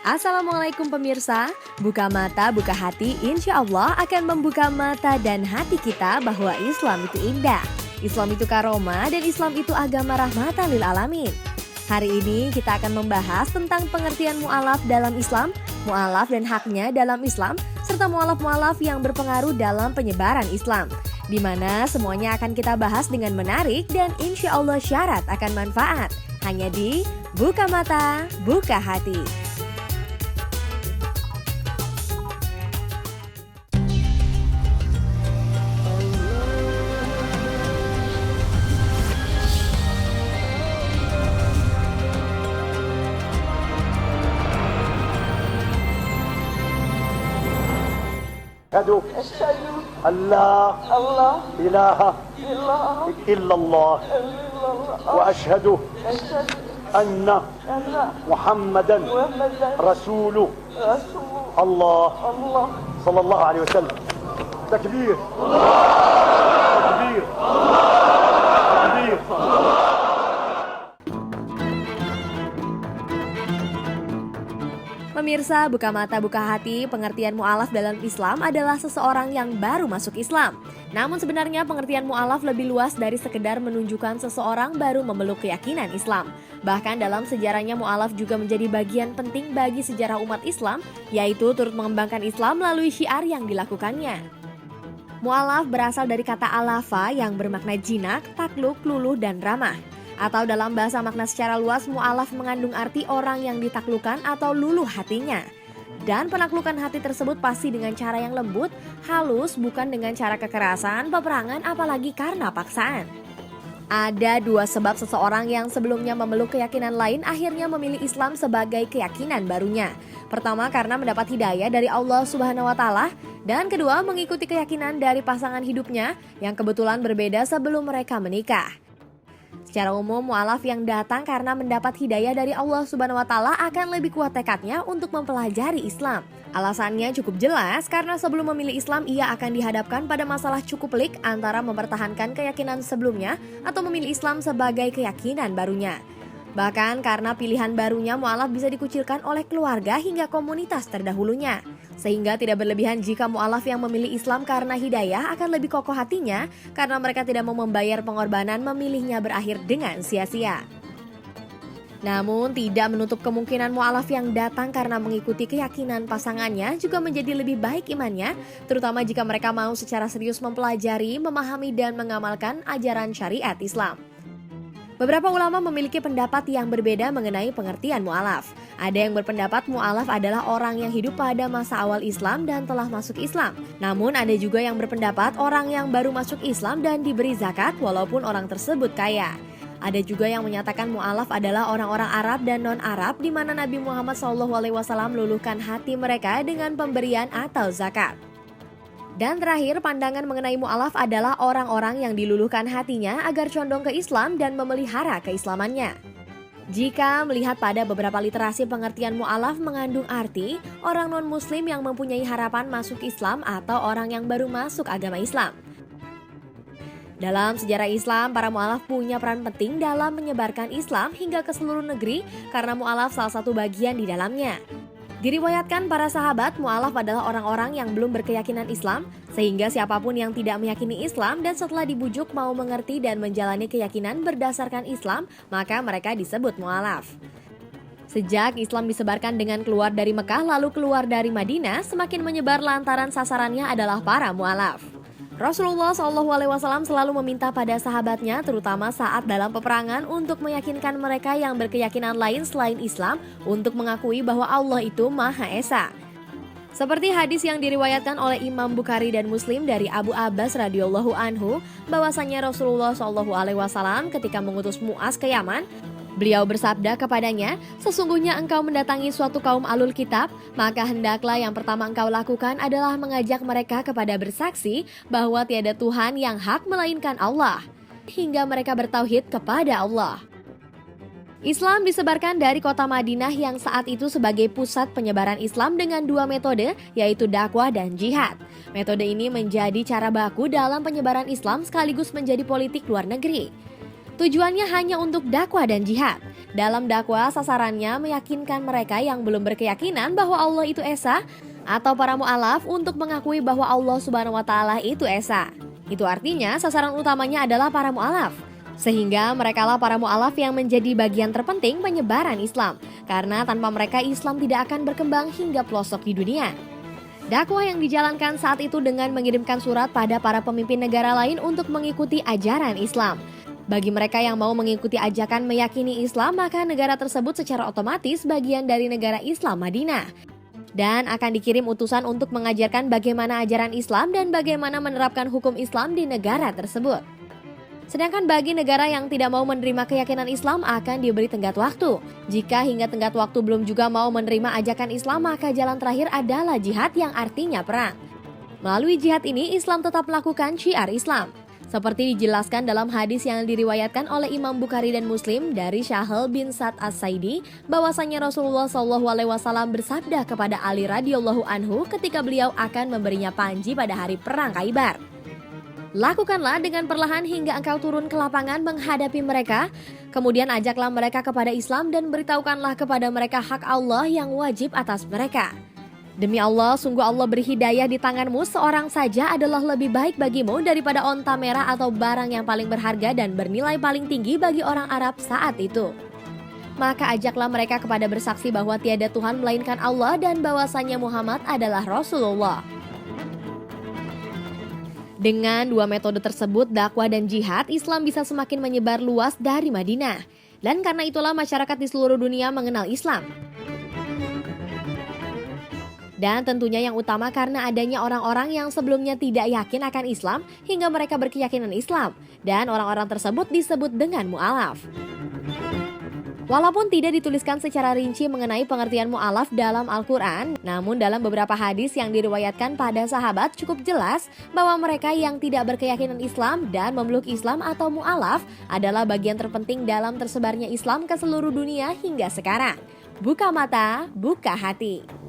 Assalamualaikum pemirsa, buka mata, buka hati, insya Allah akan membuka mata dan hati kita bahwa Islam itu indah. Islam itu karomah dan Islam itu agama rahmatan lil alamin. Hari ini kita akan membahas tentang pengertian mu'alaf dalam Islam, mu'alaf dan haknya dalam Islam, serta mu'alaf-mu'alaf yang berpengaruh dalam penyebaran Islam. Di mana semuanya akan kita bahas dengan menarik dan insya Allah syarat akan manfaat. Hanya di Buka Mata, Buka Hati. أشهد أن لا إله إلا الله وأشهد أن محمدا رسول الله صلى الله عليه وسلم. تكبير تكبير تكبير. Pemirsa, buka mata, buka hati, pengertian mu'alaf dalam Islam adalah seseorang yang baru masuk Islam. Namun sebenarnya pengertian mu'alaf lebih luas dari sekedar menunjukkan seseorang baru memeluk keyakinan Islam. Bahkan dalam sejarahnya mu'alaf juga menjadi bagian penting bagi sejarah umat Islam, yaitu turut mengembangkan Islam melalui syiar yang dilakukannya. Mu'alaf berasal dari kata alafa yang bermakna jinak, takluk, luluh, dan ramah. Atau dalam bahasa makna secara luas, mu'alaf mengandung arti orang yang ditaklukkan atau luluh hatinya. Dan penaklukan hati tersebut pasti dengan cara yang lembut, halus, bukan dengan cara kekerasan, peperangan, apalagi karena paksaan. Ada dua sebab seseorang yang sebelumnya memeluk keyakinan lain akhirnya memilih Islam sebagai keyakinan barunya. Pertama, karena mendapat hidayah dari Allah Subhanahu wa Ta'ala, dan kedua, mengikuti keyakinan dari pasangan hidupnya yang kebetulan berbeda sebelum mereka menikah. Secara umum, mu'alaf yang datang karena mendapat hidayah dari Allah Subhanahu wa Ta'ala akan lebih kuat tekadnya untuk mempelajari Islam. Alasannya cukup jelas karena sebelum memilih Islam ia akan dihadapkan pada masalah cukup pelik antara mempertahankan keyakinan sebelumnya atau memilih Islam sebagai keyakinan barunya. Bahkan karena pilihan barunya, mu'alaf bisa dikucilkan oleh keluarga hingga komunitas terdahulunya. Sehingga tidak berlebihan jika mu'alaf yang memilih Islam karena hidayah akan lebih kokoh hatinya karena mereka tidak mau membayar pengorbanan memilihnya berakhir dengan sia-sia. Namun tidak menutup kemungkinan mu'alaf yang datang karena mengikuti keyakinan pasangannya juga menjadi lebih baik imannya, terutama jika mereka mau secara serius mempelajari, memahami dan mengamalkan ajaran syariat Islam. Beberapa ulama memiliki pendapat yang berbeda mengenai pengertian mu'alaf. Ada yang berpendapat mu'alaf adalah orang yang hidup pada masa awal Islam dan telah masuk Islam. Namun ada juga yang berpendapat orang yang baru masuk Islam dan diberi zakat walaupun orang tersebut kaya. Ada juga yang menyatakan mu'alaf adalah orang-orang Arab dan non-Arab di mana Nabi Muhammad SAW meluluhkan hati mereka dengan pemberian atau zakat. Dan terakhir, pandangan mengenai mu'alaf adalah orang-orang yang diluluhkan hatinya agar condong ke Islam dan memelihara keislamannya. Jika melihat pada beberapa literasi, pengertian mu'alaf mengandung arti orang non-muslim yang mempunyai harapan masuk Islam atau orang yang baru masuk agama Islam. Dalam sejarah Islam, para mu'alaf punya peran penting dalam menyebarkan Islam hingga ke seluruh negeri karena mu'alaf salah satu bagian di dalamnya. Diriwayatkan para sahabat, mu'alaf adalah orang-orang yang belum berkeyakinan Islam, sehingga siapapun yang tidak meyakini Islam dan setelah dibujuk mau mengerti dan menjalani keyakinan berdasarkan Islam, maka mereka disebut mu'alaf. Sejak Islam disebarkan dengan keluar dari Mekah lalu keluar dari Madinah, semakin menyebar lantaran sasarannya adalah para mu'alaf. Rasulullah SAW selalu meminta pada sahabatnya, terutama saat dalam peperangan, untuk meyakinkan mereka yang berkeyakinan lain selain Islam untuk mengakui bahwa Allah itu Maha Esa. Seperti hadis yang diriwayatkan oleh Imam Bukhari dan Muslim dari Abu Abbas radhiyallahu anhu, bahwasanya Rasulullah SAW ketika mengutus Mu'az ke Yaman, beliau bersabda kepadanya, sesungguhnya engkau mendatangi suatu kaum alul kitab, maka hendaklah yang pertama engkau lakukan adalah mengajak mereka kepada bersaksi bahwa tiada Tuhan yang hak melainkan Allah, hingga mereka bertauhid kepada Allah. Islam disebarkan dari kota Madinah yang saat itu sebagai pusat penyebaran Islam dengan dua metode, yaitu dakwah dan jihad. Metode ini menjadi cara baku dalam penyebaran Islam sekaligus menjadi politik luar negeri. Tujuannya hanya untuk dakwah dan jihad. Dalam dakwah, sasarannya meyakinkan mereka yang belum berkeyakinan bahwa Allah itu esa, atau para mu'alaf untuk mengakui bahwa Allah Subhanahu wa Ta'ala itu esa. Itu artinya sasaran utamanya adalah para mu'alaf. Sehingga merekalah para mu'alaf yang menjadi bagian terpenting penyebaran Islam. Karena tanpa mereka Islam tidak akan berkembang hingga pelosok di dunia. Dakwah yang dijalankan saat itu dengan mengirimkan surat pada para pemimpin negara lain untuk mengikuti ajaran Islam. Bagi mereka yang mau mengikuti ajakan meyakini Islam, maka negara tersebut secara otomatis bagian dari negara Islam Madinah. Dan akan dikirim utusan untuk mengajarkan bagaimana ajaran Islam dan bagaimana menerapkan hukum Islam di negara tersebut. Sedangkan bagi negara yang tidak mau menerima keyakinan Islam akan diberi tenggat waktu. Jika hingga tenggat waktu belum juga mau menerima ajakan Islam, maka jalan terakhir adalah jihad yang artinya perang. Melalui jihad ini, Islam tetap melakukan syiar Islam. Seperti dijelaskan dalam hadis yang diriwayatkan oleh Imam Bukhari dan Muslim dari Syahal bin Sa'd As-Saidi, bahwasanya Rasulullah SAW bersabda kepada Ali radhiyallahu anhu ketika beliau akan memberinya panji pada hari perang Khaibar. Lakukanlah dengan perlahan hingga engkau turun ke lapangan menghadapi mereka, kemudian ajaklah mereka kepada Islam dan beritahukanlah kepada mereka hak Allah yang wajib atas mereka. Demi Allah, sungguh Allah beri hidayah di tanganmu seorang saja adalah lebih baik bagimu daripada onta merah atau barang yang paling berharga dan bernilai paling tinggi bagi orang Arab saat itu. Maka ajaklah mereka kepada bersaksi bahwa tiada Tuhan melainkan Allah dan bahwasanya Muhammad adalah Rasulullah. Dengan dua metode tersebut, dakwah dan jihad, Islam bisa semakin menyebar luas dari Madinah. Dan karena itulah masyarakat di seluruh dunia mengenal Islam. Dan tentunya yang utama karena adanya orang-orang yang sebelumnya tidak yakin akan Islam hingga mereka berkeyakinan Islam. Dan orang-orang tersebut disebut dengan mu'alaf. Walaupun tidak dituliskan secara rinci mengenai pengertian mu'alaf dalam Al-Quran, namun dalam beberapa hadis yang diriwayatkan pada sahabat cukup jelas bahwa mereka yang tidak berkeyakinan Islam dan memeluk Islam atau mu'alaf adalah bagian terpenting dalam tersebarnya Islam ke seluruh dunia hingga sekarang. Buka mata, buka hati.